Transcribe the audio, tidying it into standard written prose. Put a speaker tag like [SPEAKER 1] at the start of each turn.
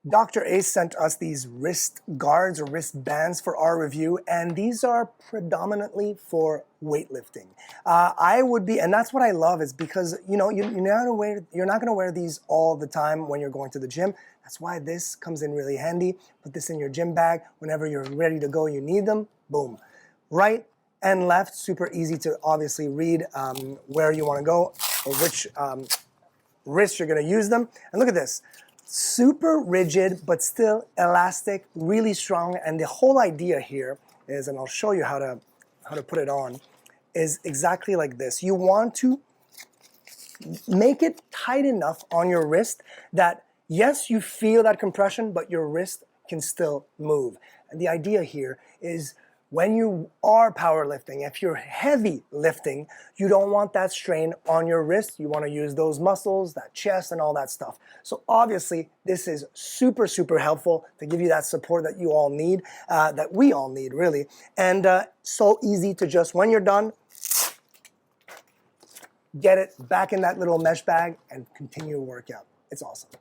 [SPEAKER 1] Dr. Ace sent us these wrist guards or wrist bands for our review, and these are predominantly for weightlifting. I would be, and that's what I love, is because you're not gonna wear these all the time when you're going to the gym. That's why this comes in really handy. Put this in your gym bag whenever you're ready to go. You need them. Boom, right and left. Super easy to obviously read where you want to go or which wrist you're gonna use them. And look at this. Super rigid, but still elastic, really strong. And the whole idea here is, and I'll show you how to put it on, is exactly like this. You want to make it tight enough on your wrist that, yes, you feel that compression, but your wrist can still move. And the idea here is, when you are powerlifting, if you're heavy lifting, you don't want that strain on your wrist. You want to use those muscles, that chest, and all that stuff. So obviously, this is super, super helpful to give you that support that you all need, that we all need, really. And so easy to just, when you're done, get it back in that little mesh bag and continue your workout. It's awesome.